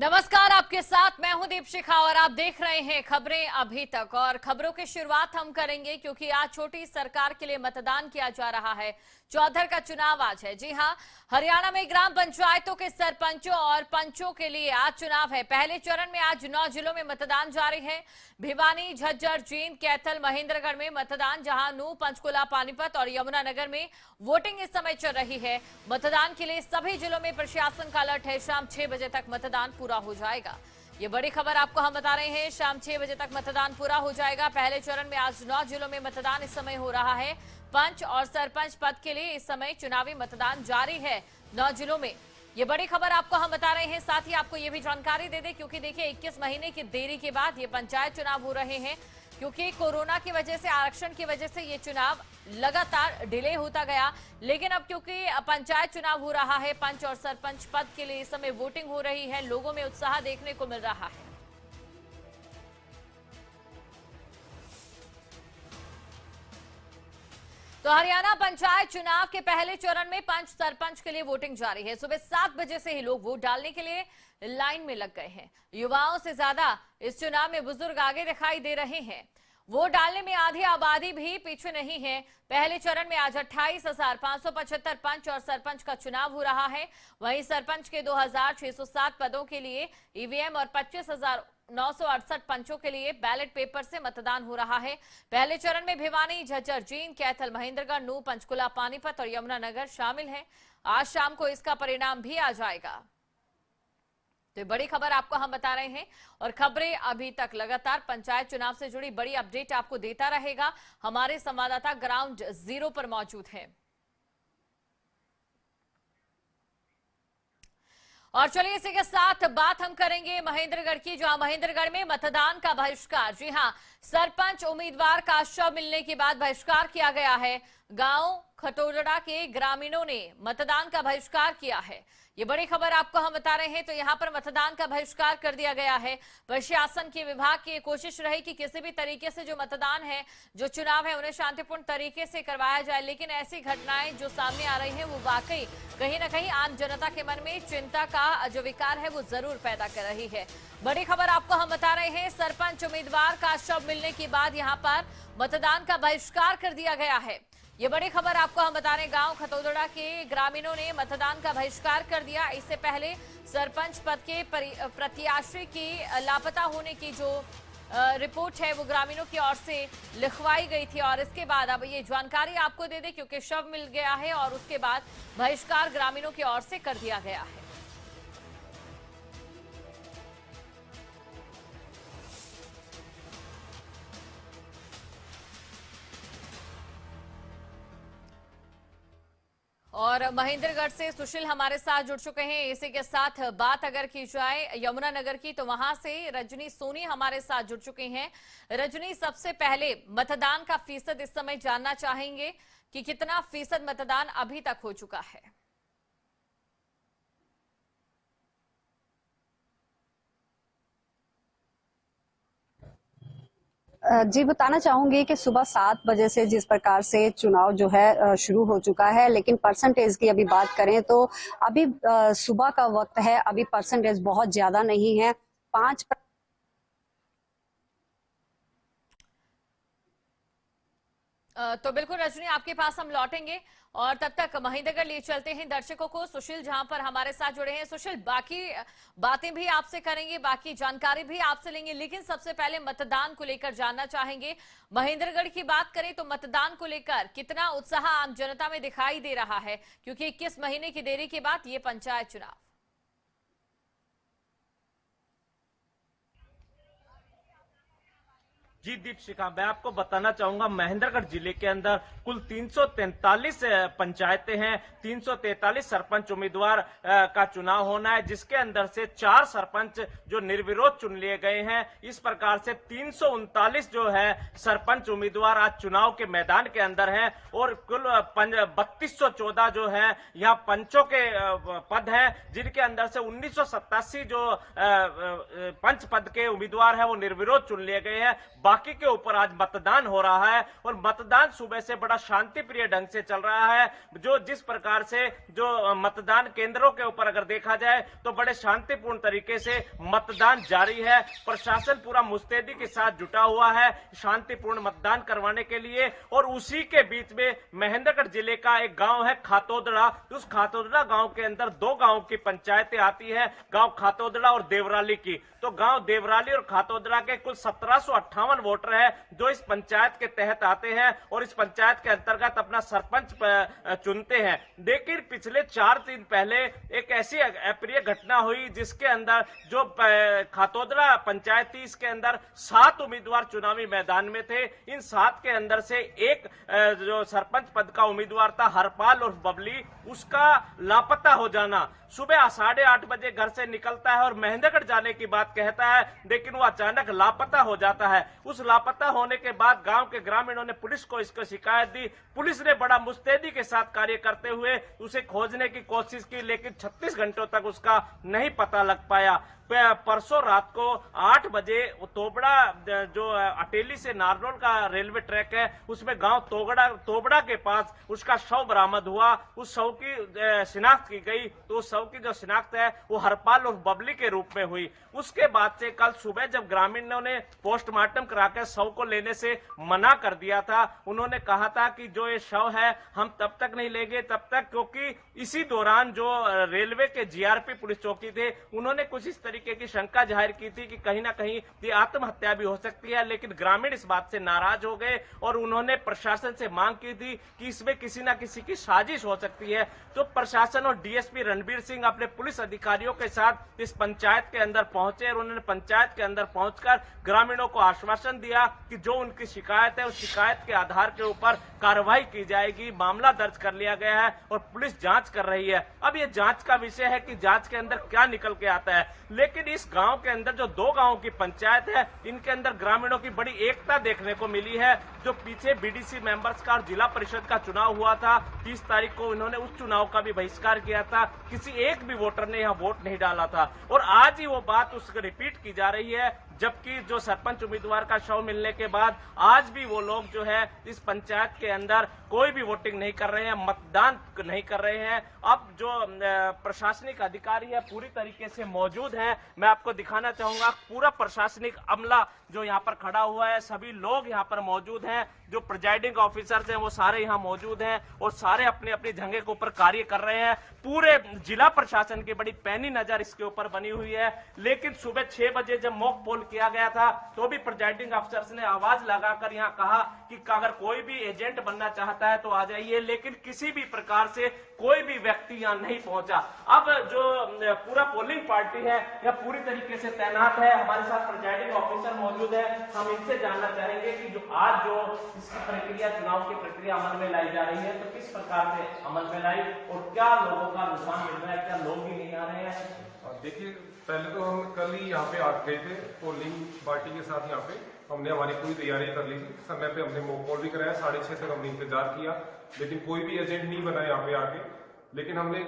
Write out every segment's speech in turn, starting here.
नमस्कार, आपके साथ मैं हूं दीपशिखा और आप देख रहे हैं खबरें अभी तक। और खबरों की शुरुआत हम करेंगे क्योंकि आज छोटी सरकार के लिए मतदान किया जा रहा है। चौधर का चुनाव आज है। जी हां, हरियाणा में ग्राम पंचायतों के सरपंचों और पंचों के लिए आज चुनाव है। पहले चरण में आज 9 जिलों में मतदान जारी है। भिवानी, झज्जर, जींद, कैथल, महेंद्रगढ़ में मतदान, जहां नूंह, पंचकुला, पानीपत और यमुनानगर में वोटिंग इस समय चल रही है। मतदान के लिए सभी जिलों में प्रशासन का अलर्ट है। शाम 6 बजे तक मतदान पूरा हो जाएगा। ये बड़ी खबर आपको हम बता रहे हैं। शाम 6 बजे तक मतदान पूरा हो जाएगा। पहले चरण में आज 9 जिलों में मतदान इस समय हो रहा है। पंच और सरपंच पद के लिए इस समय चुनावी मतदान जारी है 9 जिलों में। ये बड़ी खबर आपको हम बता रहे हैं। साथ ही आपको ये भी जानकारी दे दें क्योंकि देखिए 21 महीने की देरी के बाद ये पंचायत चुनाव हो रहे हैं, क्योंकि कोरोना की वजह से, आरक्षण की वजह से ये चुनाव लगातार डिले होता गया। लेकिन अब क्योंकि पंचायत चुनाव हो रहा है, पंच और सरपंच पद के लिए इस समय वोटिंग हो रही है, लोगों में उत्साह देखने को मिल रहा है। तो हरियाणा पंचायत चुनाव के पहले चरण में पंच सरपंच के लिए वोटिंग जारी है। सुबह 7 बजे से ही लोग वोट डालने के लिए लाइन में लग गए हैं। युवाओं से ज्यादा इस चुनाव में बुजुर्ग आगे दिखाई दे रहे हैं। वोट डालने में आधी आबादी भी पीछे नहीं है। पहले चरण में आज 28,575 पंच और सरपंच का चुनाव हो रहा है। वहीं सरपंच के 2,607 पदों के लिए ईवीएम और 25,968 पंचों के लिए बैलेट पेपर से मतदान हो रहा है। पहले चरण में भिवानी, झज्जर, जींद, कैथल, महेंद्रगढ़, नूंह, पंचकुला, पानीपत और यमुनानगर शामिल हैं। आज शाम को इसका परिणाम भी आ जाएगा। तो ये बड़ी खबर आपको हम बता रहे हैं और खबरें अभी तक लगातार पंचायत चुनाव से जुड़ी बड़ी अपडेट आपको देता रहेगा। हमारे संवाददाता ग्राउंड जीरो पर मौजूद हैं। और चलिए इसी के साथ बात हम करेंगे महेंद्रगढ़ की, जहां महेंद्रगढ़ में मतदान का बहिष्कार, जी हां, सरपंच उम्मीदवार का शव मिलने के बाद बहिष्कार किया गया है। गांव खटोदड़ा के ग्रामीणों ने मतदान का बहिष्कार किया है। ये बड़ी खबर आपको हम बता रहे हैं। तो यहां पर मतदान का बहिष्कार कर दिया गया है। प्रशासन के विभाग की कोशिश रही कि किसी भी तरीके से जो मतदान है, जो चुनाव है, उन्हें शांतिपूर्ण तरीके से करवाया जाए। लेकिन ऐसी घटनाएं जो सामने आ रही हैं वो वाकई कहीं ना कहीं आम जनता के मन में चिंता का जो विकार है वो जरूर पैदा कर रही है। बड़ी खबर आपको हम बता रहे हैं। सरपंच उम्मीदवार का शव मिलने के बाद यहां पर मतदान का बहिष्कार कर दिया गया है। ये बड़ी खबर आपको हम बता रहे हैं। गांव खतौदड़ा के ग्रामीणों ने मतदान का बहिष्कार कर दिया। इससे पहले सरपंच पद के प्रत्याशी की लापता होने की जो रिपोर्ट है वो ग्रामीणों की ओर से लिखवाई गई थी और इसके बाद अब ये जानकारी आपको दे दें क्योंकि शव मिल गया है और उसके बाद बहिष्कार ग्रामीणों की ओर से कर दिया गया है। और महेंद्रगढ़ से सुशील हमारे साथ जुड़ चुके हैं। इसी के साथ बात अगर की जाए यमुनानगर की, तो वहां से रजनी सोनी हमारे साथ जुड़ चुके हैं। रजनी, सबसे पहले मतदान का फीसद इस समय जानना चाहेंगे कि कितना फीसद मतदान अभी तक हो चुका है। जी बताना चाहूंगी कि सुबह 7 बजे से जिस प्रकार से चुनाव जो है शुरू हो चुका है, लेकिन परसेंटेज की अभी बात करें तो अभी सुबह का वक्त है, अभी परसेंटेज बहुत ज्यादा नहीं है। 5 तो बिल्कुल रजनी, आपके पास हम लौटेंगे और तब तक महेंद्रगढ़ ले चलते हैं दर्शकों को। सुशील जहां पर हमारे साथ जुड़े हैं। सुशील, बाकी बातें भी आपसे करेंगे, बाकी जानकारी भी आपसे लेंगे, लेकिन सबसे पहले मतदान को लेकर जानना चाहेंगे। महेंद्रगढ़ की बात करें तो मतदान को लेकर कितना उत्साह आम जनता में दिखाई दे रहा है, क्योंकि 21 महीने की देरी के बाद ये पंचायत चुनाव। जी दीपशिखा, मैं आपको बताना चाहूंगा महेंद्रगढ़ जिले के अंदर कुल 343 पंचायतें हैं। 343 सरपंच उम्मीदवार का चुनाव होना है, जिसके अंदर से 4 सरपंच जो निर्विरोध चुन लिए गए हैं। इस प्रकार से 339 जो है सरपंच उम्मीदवार आज चुनाव के मैदान के अंदर हैं और कुल 3214 जो है यहाँ पंचों के पद हैं, जिनके अंदर से 1987 जो पंच पद के उम्मीदवार है वो निर्विरोध चुन लिए गए हैं। बाकी के ऊपर आज मतदान हो रहा है और मतदान सुबह से बड़ा शांतिप्रिय ढंग से चल रहा है। जो जिस प्रकार से जो मतदान केंद्रों के ऊपर अगर देखा जाए तो बड़े शांतिपूर्ण तरीके से मतदान जारी है। प्रशासन पूरा मुस्तैदी के साथ जुटा हुआ है शांतिपूर्ण मतदान करवाने के लिए। और उसी के बीच में महेंद्रगढ़ जिले का एक गांव है खातोदड़ा। उस खातोदड़ा गांव के अंदर दो गांव की पंचायतें आती है, गांव खातोदड़ा और देवराली की। तो गांव देवराली और खातोदड़ा के कुल 1758 वोटर है जो इस पंचायत के तहत आते हैं और इस पंचायत के अंतर्गत अपना सरपंच चुनते हैं। लेकिन पिछले 4 दिन पहले एक ऐसी अप्रिय घटना हुई जिसके अंदर जो खातोदड़ा पंचायत थी इसके अंदर 7 उम्मीदवार चुनावी मैदान में थे। इन 7 के अंदर से एक जो सरपंच पद का उम्मीदवार था हरपाल और बबली, उसका लापता हो जाना। सुबह 8:30 बजे घर से निकलता है और महेंद्रगढ़ जाने की बात कहता है, लेकिन वो अचानक लापता हो जाता है। उस लापता होने के बाद गांव के ग्रामीणों ने पुलिस को इसको शिकायत दी। पुलिस ने बड़ा मुस्तैदी के साथ कार्य करते हुए उसे खोजने की कोशिश की, लेकिन 36 घंटों तक उसका नहीं पता लग पाया। परसों रात को 8 बजे तोबड़ा जो अटेली से नारनौल का रेलवे ट्रैक है उसमें गांव तोबड़ा के पास उसका शव बरामद हुआ। उस शव की शिनाख्त की गई तो उस शव की जो शिनाख्त है वो हरपाल और बबली के रूप में हुई। उसके बाद से कल सुबह जब ग्रामीणों ने पोस्टमार्टम कराकर शव को लेने से मना कर दिया था, उन्होंने कहा था कि जो ये शव है हम तब तक नहीं लेंगे तब तक, क्योंकि इसी दौरान जो रेलवे के जीआरपी पुलिस चौकी थे उन्होंने कुछ इस तरीके की शंका जाहिर की थी कि कहीं ना कहीं ये आत्महत्या भी हो सकती है। लेकिन ग्रामीण इस बात से नाराज हो गए और उन्होंने प्रशासन से मांग की थी कि इसमें किसी ना किसी की साजिश हो सकती है। तो प्रशासन और डीएसपी रणबीर सिंह अपने पुलिस अधिकारियों के साथ इस पंचायत के अंदर पहुंचे और उन्होंने पंचायत के अंदर पहुंचकर ग्रामीणों को आश्वासन दिया कि जो उनकी शिकायत है उस शिकायत के आधार के ऊपर कार्रवाई की जाएगी। मामला दर्ज कर लिया गया है और पुलिस जांच कर रही है। अब ये जांच का विषय है कि जांच के अंदर क्या निकल के आता है। लेकिन इस गांव के अंदर जो 2 गांवों की पंचायत है इनके अंदर ग्रामीणों की बड़ी एकता देखने को मिली है। जो पीछे बीडीसी मेंबर्स का और जिला परिषद का चुनाव हुआ था 30 तारीख को, इन्होंने उस चुनाव का भी बहिष्कार किया था। किसी एक भी वोटर ने यहाँ वोट नहीं डाला था और आज ही वो बात उसको रिपीट की जा रही है। जबकि जो सरपंच उम्मीदवार का शव मिलने के बाद आज भी वो लोग जो है इस पंचायत के अंदर कोई भी वोटिंग नहीं कर रहे हैं, मतदान नहीं कर रहे हैं। अब जो प्रशासनिक अधिकारी है पूरी तरीके से मौजूद हैं। मैं आपको दिखाना चाहूंगा पूरा प्रशासनिक अमला जो यहाँ पर खड़ा हुआ है, सभी लोग यहाँ पर मौजूद हैं। जो प्रिजाइडिंग ऑफिसर्स हैं वो सारे यहाँ मौजूद हैं और सारे अपने अपने जगह के ऊपर कार्य कर रहे हैं। पूरे जिला प्रशासन की बड़ी पैनी नजर इसके ऊपर बनी हुई है। लेकिन सुबह 6 बजे जब मॉक पोल किया गया था तो भी प्रिजाइडिंग अफसर्स ने आवाज लगाकर यहाँ कहा कि अगर कोई भी एजेंट बनना चाहता है तो आ जाइए, लेकिन किसी भी प्रकार से कोई भी व्यक्ति यहाँ नहीं पहुंचा। अब जो पूरा पोलिंग पार्टी है यह पूरी तरीके से तैनात है। हमारे साथ प्रिजाइडिंग ऑफिसर मौजूद है, हम इनसे जानना चाहेंगे कि जो आज जो इसकी प्रक्रिया चुनाव की प्रक्रिया अमल में लाई जा रही है तो किस प्रकार से अमल में लाई और क्या लोगों का रुझान मिल रहा है, क्या लोग भी नहीं आ रहे हैं? देखिए, पहले तो हम कल ही यहाँ पे आ गए थे पोलिंग पार्टी के साथ। यहाँ पे हमने हमारी पूरी तैयारी कर ली थी। समय पे हमने मॉक पोल भी कराया, 6:30 तक हमने इंतजार किया, लेकिन कोई भी एजेंट नहीं बना यहाँ पे आके। लेकिन हमने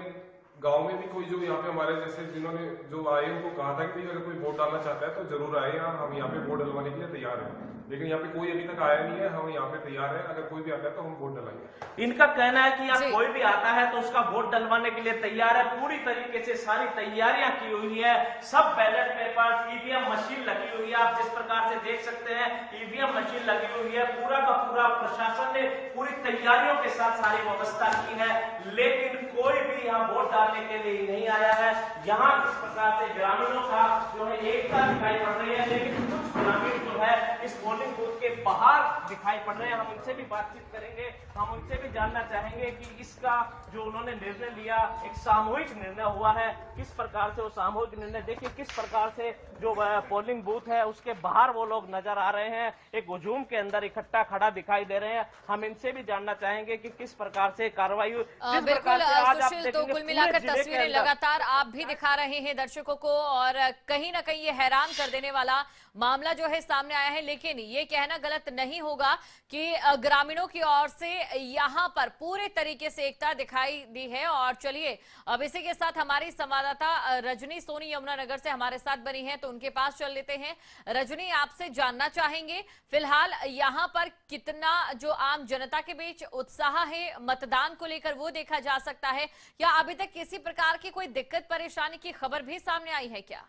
गांव में भी कोई जो यहाँ पे हमारे जैसे जिन्होंने जो आए उनको कहा था कि अगर कोई वोट डालना चाहता है तो जरूर आए, हम यहाँ पे वोट डलवाने के लिए तैयार हैं। लेकिन यहाँ पे कोई अभी तक आया नहीं है, हम यहाँ पे तैयार है। अगर कोई भी आता है तो हम वोट डलाएंगे। इनका कहना है कि यहाँ कोई भी आता है तो उसका वोट डलवाने के लिए तैयार है। पूरी तरीके से सारी तैयारियां की हुई है। सब बैलेट पेपर, ईवीएम मशीन लगी हुई है। आप जिस प्रकार से देख सकते हैं ईवीएम मशीन लगी हुई है। पूरा का पूरा प्रशासन ने पूरी तैयारियों के साथ सारी व्यवस्था की है, लेकिन कोई भी यहाँ वोट डालने के लिए नहीं आया है। यहाँ इस प्रकार से ग्रामीणों का जो है एकता दिखाई पड़ रही है, लेकिन कुछ ग्रामीण जो है इस पोलिंग बूथ के बाहर दिखाई पड़ रहे हैं। हम उनसे भी बातचीत करेंगे, हम उनसे भी जानना चाहेंगे कि इसका जो उन्होंने निर्णय लिया एक सामूहिक निर्णय हुआ है, किस प्रकार से वो सामूहिक निर्णय, देखिए किस प्रकार से जो पोलिंग बूथ है उसके बाहर वो लोग नजर आ रहे हैं, एक हुजूम के अंदर इकट्ठा खड़ा दिखाई दे रहे हैं। हम इनसे भी जानना चाहेंगे कि किस प्रकार से कार्रवाई हुई। बिल्कुल सुशील, तो कुल मिलाकर तस्वीरें लगातार आप भी दिखा रहे हैं दर्शकों को और कहीं ना कहीं ये हैरान कर देने वाला मामला जो है सामने आया है। लेकिन ये कहना गलत नहीं होगा होगा कि ग्रामीणों की ओर से यहां पर पूरे तरीके से एकता दिखाई दी है। और चलिए अब इसी के साथ हमारी संवाददाता रजनी सोनी यमुनानगर से हमारे साथ बनी है, तो उनके पास चल लेते हैं। रजनी, आपसे जानना चाहेंगे फिलहाल यहां पर कितना जो आम जनता के बीच उत्साह है मतदान को लेकर वो देखा जा सकता है, या अभी तक किसी प्रकार की कोई दिक्कत परेशानी की खबर भी सामने आई है क्या?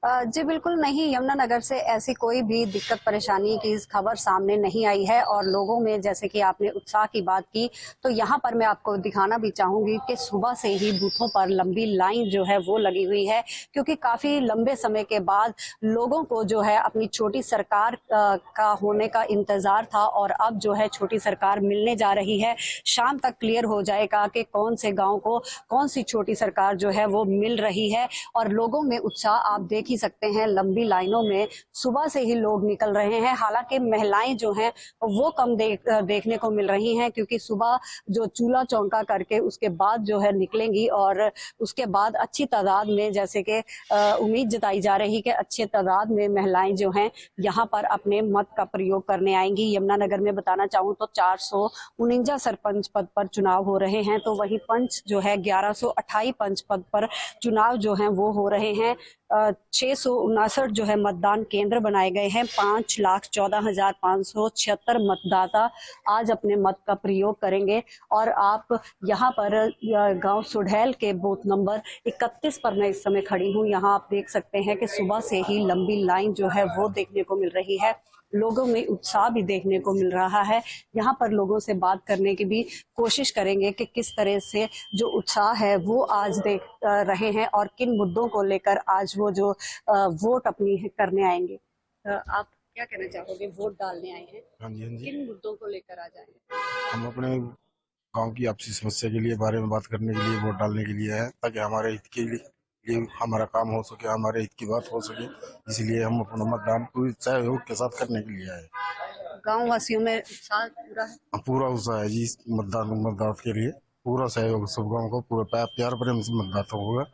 जी बिल्कुल नहीं, यमुनानगर से ऐसी कोई भी दिक्कत परेशानी की खबर सामने नहीं आई है। और लोगों में जैसे कि आपने उत्साह की बात की, तो यहाँ पर मैं आपको दिखाना भी चाहूंगी कि सुबह से ही बूथों पर लंबी लाइन जो है वो लगी हुई है, क्योंकि काफी लंबे समय के बाद लोगों को जो है अपनी छोटी सरकार का होने का इंतजार था, और अब जो है छोटी सरकार मिलने जा रही है। शाम तक क्लियर हो जाएगा कि कौन से गाँव को कौन सी छोटी सरकार जो है वो मिल रही है। और लोगों में उत्साह आप देख ही सकते हैं, लंबी लाइनों में सुबह से ही लोग निकल रहे हैं। हालांकि महिलाएं जो हैं वो कम देखने को मिल रही हैं, क्योंकि सुबह जो चूल्हा चौका करके उसके बाद जो है निकलेंगी, और उसके बाद अच्छी तादाद में, जैसे कि उम्मीद जताई जा रही कि अच्छे तादाद में महिलाएं जो हैं यहाँ पर अपने मत का प्रयोग करने आएंगी। यमुनानगर में बताना चाहूँ तो 449 सरपंच पद पर चुनाव हो रहे हैं, तो वही पंच जो है 1128 पंच पद पर चुनाव जो है वो हो रहे हैं। 659 जो है मतदान केंद्र बनाए गए हैं। 5,14,576 मतदाता आज अपने मत का प्रयोग करेंगे। और आप यहाँ पर गांव सुढैल के बूथ नंबर 31 पर मैं इस समय खड़ी हूँ। यहाँ आप देख सकते हैं कि सुबह से ही लंबी लाइन जो है वो देखने को मिल रही है। लोगों में उत्साह भी देखने को मिल रहा है। यहाँ पर लोगों से बात करने की भी कोशिश करेंगे कि किस तरह से जो उत्साह है वो आज देख रहे हैं, और किन मुद्दों को लेकर आज वो जो वोट अपनी करने आएंगे। आप क्या कहना चाहोगे? वोट डालने आए हैं, हाँ जी, हाँ जी। किन मुद्दों को लेकर आ जाएंगे? हम अपने गांव की आपसी समस्या के लिए बारे में बात करने के लिए, वोट डालने के लिए है, ताकि हमारे हित के लिए हमारा काम हो सके, हमारे हित की बात हो सके। इसलिए हम अपना मतदान पूरी सहयोग के साथ करने के लिए आए। गाँव वासियों में उत्साह पूरा है? पूरा उत्साह है जी इस मतदान के लिए। पूरा सहयोग सब गाँव को पूरा प्यार प्रेम से मतदाता होगा,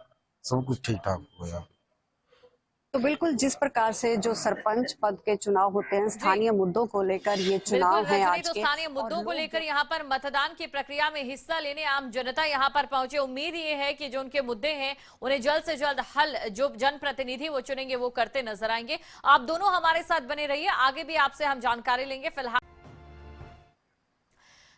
सब कुछ ठीक ठाक होगा। तो बिल्कुल जिस प्रकार से जो सरपंच पद के चुनाव होते हैं, स्थानीय मुद्दों को लेकर ये चुनाव है आज तो के। स्थानीय मुद्दों को लेकर यहाँ पर मतदान की प्रक्रिया में हिस्सा लेने आम जनता यहाँ पर पहुंचे। उम्मीद ये है कि जो उनके मुद्दे हैं उन्हें जल्द से जल्द हल जो जनप्रतिनिधि वो चुनेंगे वो करते नजर आएंगे। आप दोनों हमारे साथ बने रहिए, आगे भी आपसे हम जानकारी लेंगे। फिलहाल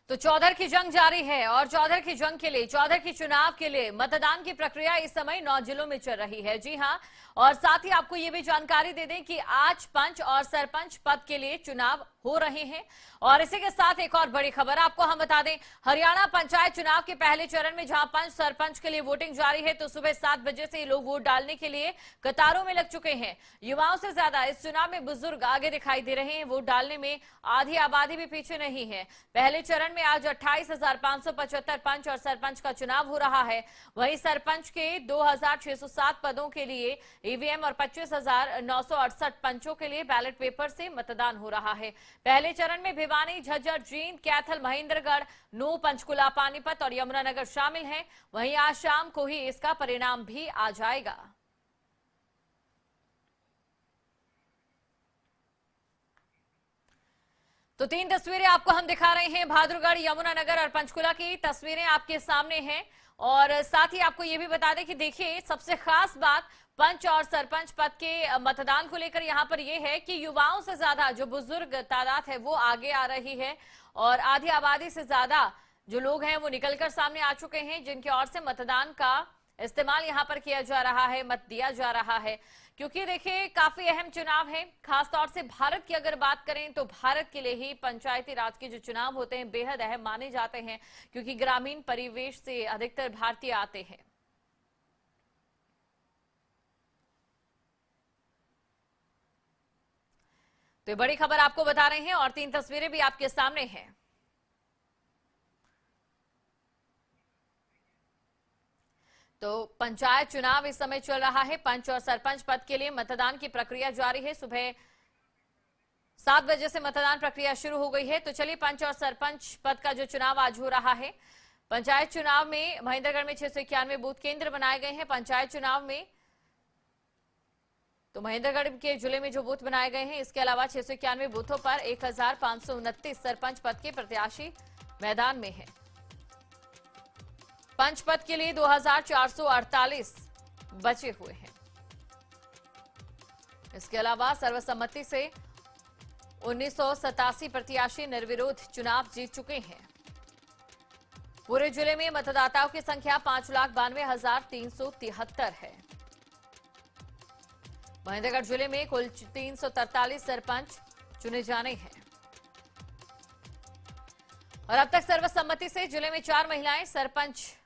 तो चौधर की जंग जारी है, और चौधर की जंग के लिए, चौधर की चुनाव के लिए मतदान की प्रक्रिया इस समय 9 जिलों में चल रही है। जी हां, और साथ ही आपको ये भी जानकारी दे दें कि आज पंच और सरपंच पद के लिए चुनाव हो रहे हैं। और इसी के साथ एक और बड़ी खबर आपको हम बता दें, हरियाणा पंचायत चुनाव के पहले चरण में जहां पंच सरपंच के लिए वोटिंग जारी है, तो सुबह 7 बजे से लोग वोट डालने के लिए कतारों में लग चुके हैं। युवाओं से ज्यादा इस चुनाव में बुजुर्ग आगे दिखाई दे रहे हैं। वोट डालने में आधी आबादी भी पीछे नहीं है। पहले चरण में आज 28,575 पंच और सरपंच का चुनाव हो रहा है। वहीं सरपंच के 2,607 पदों के लिए ईवीएम और 25,968 पंचों के लिए बैलेट पेपर से मतदान हो रहा है। पहले चरण में भिवानी, झज्जर, जींद, कैथल, महेंद्रगढ़, नूंह, पंचकुला, पानीपत और यमुनानगर शामिल हैं। वहीं आज शाम को ही इसका परिणाम भी आ जाएगा। तो 3 तस्वीरें आपको हम दिखा रहे हैं, भाद्रगढ़, यमुनानगर और पंचकुला की तस्वीरें आपके सामने हैं। और साथ ही आपको ये भी बता दें कि देखिए सबसे खास बात पंच और सरपंच पद के मतदान को लेकर यहाँ पर यह है कि युवाओं से ज्यादा जो बुजुर्ग तादाद है वो आगे आ रही है, और आधी आबादी से ज्यादा जो लोग हैं वो निकलकर सामने आ चुके हैं, जिनकी ओर से मतदान का इस्तेमाल यहाँ पर किया जा रहा है, मत दिया जा रहा है। क्योंकि देखिए काफी अहम चुनाव है, खासतौर से भारत की अगर बात करें तो भारत के लिए ही पंचायती राज के जो चुनाव होते हैं बेहद अहम माने जाते हैं, क्योंकि ग्रामीण परिवेश से अधिकतर भारतीय आते हैं। तो ये बड़ी खबर आपको बता रहे हैं, और 3 तस्वीरें भी आपके सामने हैं। तो पंचायत चुनाव इस समय चल रहा है। पंच और सरपंच पद के लिए मतदान की प्रक्रिया जारी है। सुबह 7 बजे से मतदान प्रक्रिया शुरू हो गई है। तो चलिए पंच और सरपंच पद का जो चुनाव आज हो रहा है, पंचायत चुनाव में महेंद्रगढ़ में 691 बूथ केंद्र बनाए गए हैं। पंचायत चुनाव में तो महेंद्रगढ़ के जिले में जो बूथ बनाए गए हैं, इसके अलावा 691 बूथों पर 1529 सरपंच पद के प्रत्याशी मैदान में हैं। पंच पद के लिए 2448 बचे हुए हैं। इसके अलावा सर्वसम्मति से 1987 प्रत्याशी निर्विरोध चुनाव जीत चुके हैं। पूरे जिले में मतदाताओं की संख्या 5,92,373 है। महेंद्रगढ़ जिले में कुल 343 सरपंच चुने जाने हैं और अब तक सर्वसम्मति से जिले में 4 महिलाएं सरपंच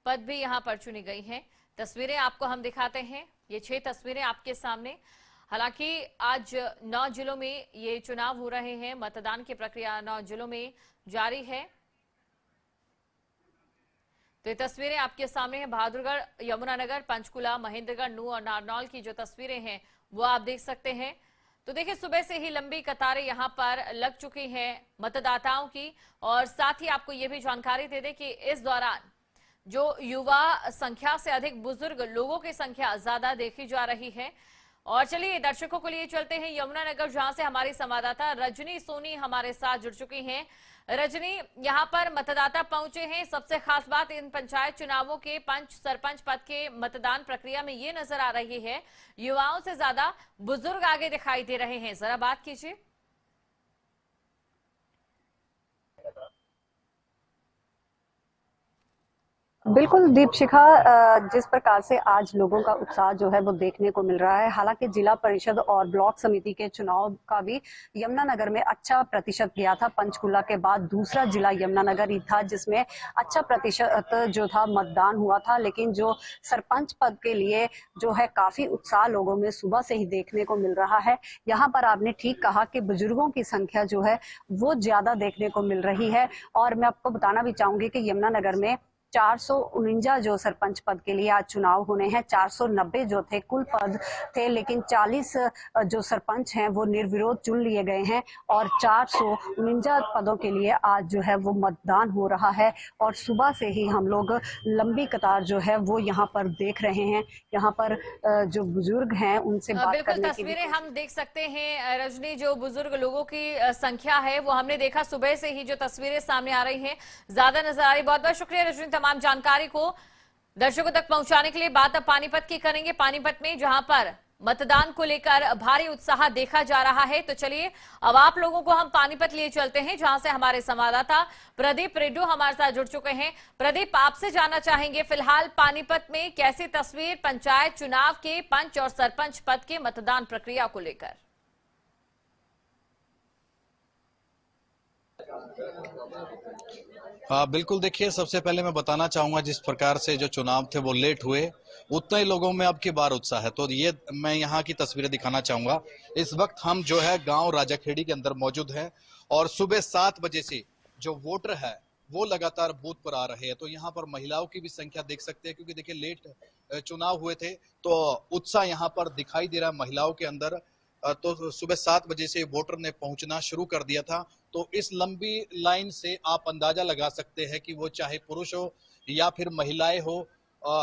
पद भी यहां पर चुनी गई हैं। तस्वीरें आपको हम दिखाते हैं, ये 6 तस्वीरें आपके सामने। हालांकि आज 9 जिलों में ये चुनाव हो रहे हैं। मतदान की प्रक्रिया 9 जिलों में जारी है। तो ये तस्वीरें आपके सामने हैं। बहादुरगढ़, यमुनानगर, पंचकुला, महेंद्रगढ़, नूंह और नारनौल की जो तस्वीरें हैं वो आप देख सकते हैं। तो देखिए, सुबह से ही लंबी कतारें यहां पर लग चुकी हैं मतदाताओं की। और साथ ही आपको ये भी जानकारी दे दें कि इस दौरान जो युवा संख्या से अधिक बुजुर्ग लोगों की संख्या ज्यादा देखी जा रही है। और चलिए दर्शकों को लिए चलते हैं यमुनानगर, जहां से हमारी संवाददाता रजनी सोनी हमारे साथ जुड़ चुकी हैं। रजनी, यहां पर मतदाता पहुंचे हैं। सबसे खास बात इन पंचायत चुनावों के पंच सरपंच पद के मतदान प्रक्रिया में ये नजर आ रही है, युवाओं से ज्यादा बुजुर्ग आगे दिखाई दे रहे हैं। जरा बात कीजिए। बिल्कुल दीपशिखा, जिस प्रकार से आज लोगों का उत्साह जो है वो देखने को मिल रहा है। हालांकि जिला परिषद और ब्लॉक समिति के चुनाव का भी यमुनानगर में अच्छा प्रतिशत गया था। पंचकुला के बाद दूसरा जिला यमुनानगर ही था जिसमें अच्छा प्रतिशत जो था मतदान हुआ था। लेकिन जो सरपंच पद के लिए जो है काफी उत्साह लोगों में सुबह से ही देखने को मिल रहा है। यहाँ पर आपने ठीक कहा कि बुजुर्गों की संख्या जो है वो ज्यादा देखने को मिल रही है। और मैं आपको बताना भी चाहूंगी कि यमुनानगर में 449 जो सरपंच पद के लिए आज चुनाव होने हैं। 490 जो थे कुल पद थे, लेकिन 40 जो सरपंच हैं वो निर्विरोध चुन लिए गए हैं और 449 पदों के लिए आज जो है वो मतदान हो रहा है। और सुबह से ही हम लोग लंबी कतार जो है वो यहाँ पर देख रहे हैं। यहाँ पर जो बुजुर्ग हैं उनसे बात बिल्कुल करने की तस्वीरें हम देख सकते हैं रजनी। जो बुजुर्ग लोगों की संख्या है वो हमने देखा सुबह से ही जो तस्वीरें सामने आ रही हैं ज्यादा नजर आ रही। बहुत बहुत शुक्रिया रजनी तमाम जानकारी को दर्शकों तक पहुंचाने के लिए। बात अब पानीपत की करेंगे। पानीपत में जहां पर मतदान को लेकर भारी उत्साह देखा जा रहा है, तो चलिए अब आप लोगों को हम पानीपत लिए चलते हैं, जहां से हमारे संवाददाता प्रदीप रेड्डू हमारे साथ जुड़ चुके हैं। प्रदीप, आपसे जानना चाहेंगे फिलहाल पानीपत में कैसी तस्वीर पंचायत चुनाव के पंच और सरपंच पद के मतदान प्रक्रिया को लेकर। बिल्कुल, देखिए सबसे पहले मैं बताना चाहूंगा जिस प्रकार से जो चुनाव थे वो लेट हुए, उतना ही लोगों में अब की बार उत्साह है। तो ये मैं यहाँ की तस्वीरें दिखाना चाहूंगा। इस वक्त हम जो है गांव राजाखेड़ी के अंदर मौजूद हैं और सुबह 7 बजे से जो वोटर है वो लगातार बूथ पर आ रहे हैं। तो यहाँ पर महिलाओं की भी संख्या देख सकते हैं, क्योंकि देखिए लेट चुनाव हुए थे तो उत्साह यहाँ पर दिखाई दे रहा है महिलाओं के अंदर। तो सुबह 7 बजे से वोटर ने पहुंचना शुरू कर दिया था। तो इस लंबी लाइन से आप अंदाजा लगा सकते हैं कि वो चाहे पुरुष हो या फिर महिलाएं हो,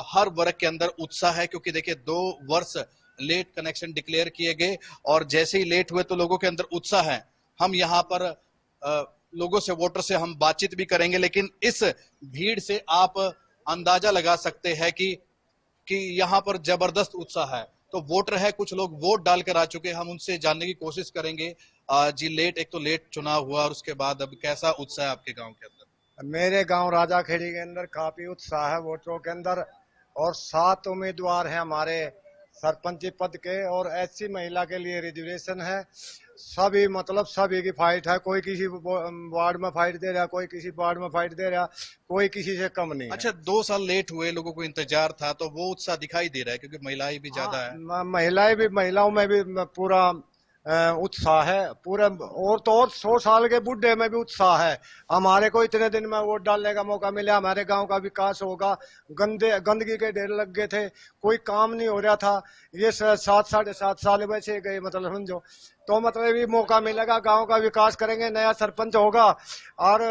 हर वर्ग के अंदर उत्साह है। क्योंकि देखिए 2 वर्ष लेट कनेक्शन डिक्लेयर किए गए और जैसे ही लेट हुए तो लोगों के अंदर उत्साह है। हम यहाँ पर लोगों से, वोटर से हम बातचीत भी करेंगे, लेकिन इस भीड़ से आप अंदाजा लगा सकते हैं कि यहाँ पर जबरदस्त उत्साह है। तो वोटर है, कुछ लोग वोट डालकर आ चुके हैं, हम उनसे जानने की कोशिश करेंगे। जी एक तो लेट चुनाव हुआ और उसके बाद अब कैसा उत्साह है आपके गांव के अंदर? मेरे गांव राजाखेड़ी के अंदर काफी उत्साह है वोटरों के अंदर। और 7 उम्मीदवार हैं हमारे सरपंच पद के और एससी महिला के लिए रिजर्वेशन है। सभी सभी की फाइट है। कोई किसी वार्ड में फाइट दे रहा, कोई किसी वार्ड में फाइट दे रहा, कोई किसी से कम नहीं है। अच्छा, 2 साल लेट हुए, लोगों को इंतजार था, तो वो उत्साह दिखाई दे रहा है क्योंकि महिलाएं भी ज्यादा है। महिलाओं में भी पूरा उत्साह है पूरा। और तो और 100 साल के बुढ़े में भी उत्साह है। हमारे को इतने दिन में वोट डालने का मौका मिला, हमारे गांव का विकास होगा। गंदगी के ढेर लग गए थे, कोई काम नहीं हो रहा था। ये 7-7.5 साल वैसे गए, मतलब समझो। तो मतलब ये मौका मिलेगा, गांव का विकास करेंगे, नया सरपंच होगा और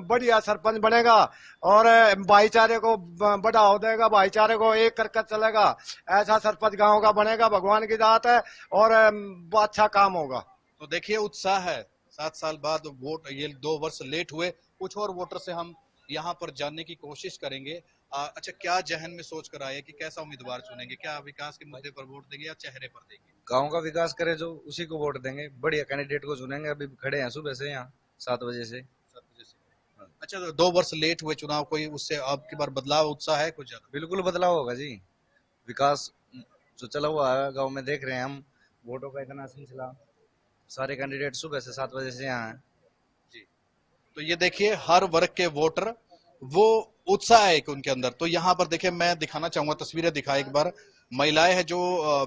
बढ़िया सरपंच बनेगा और भाईचारे को बढ़ावा देगा, भाईचारे को एक कर चलेगा। ऐसा सरपंच गांव का बनेगा, भगवान की दात है और अच्छा काम होगा। तो देखिए उत्साह है। 7 साल बाद वोट, ये 2 वर्ष लेट हुए। कुछ और वोटर से हम यहाँ पर जानने की कोशिश करेंगे। अच्छा, क्या जहन में सोच कर आए कि कैसा उम्मीदवार चुनेंगे? क्या विकास के मुद्दे पर वोट देंगे या चेहरे पर देंगे? गांव का विकास करे जो, उसी को वोट देंगे, बढ़िया कैंडिडेट को चुनेंगे। अभी खड़े हैं सुबह से यहाँ 7 बजे से। 7 बजे से। अच्छा, तो 2 वर्ष लेट हुए चुनाव, कोई उससे अब की बार बदलाव उत्साह है कुछ ज्यादा? बिल्कुल बदलाव होगा जी। विकास जो चला हुआ है गांव में, देख रहे हैं हम। वोटों का इतना सिलसिला, सारे कैंडिडेट सुबह से 7 बजे से यहाँ हैं। तो ये देखिए हर वर्ग के वोटर, वो उत्साह है कि उनके अंदर। तो यहाँ पर देखिए, मैं दिखाना चाहूंगा, तस्वीरें दिखाएं एक बार। महिलाएं हैं जो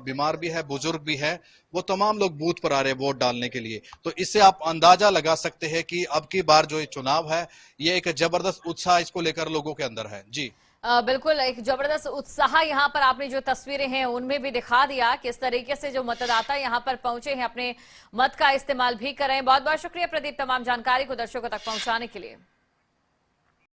बीमार भी है, बुजुर्ग भी है, वो तमाम लोग बूथ पर आ रहे हैं वोट डालने के लिए। तो इससे आप अंदाजा लगा सकते हैं कि अब की बार जो ये चुनाव है, ये एक जबरदस्त उत्साह इसको लेकर लोगों के अंदर है। जी बिल्कुल, एक जबरदस्त उत्साह यहाँ पर आपने जो तस्वीरें हैं उनमें भी दिखा दिया किस तरीके से जो मतदाता यहाँ पर पहुंचे हैं, अपने मत का इस्तेमाल भी करें। बहुत बहुत शुक्रिया प्रदीप, तमाम जानकारी को दर्शकों तक पहुंचाने के लिए।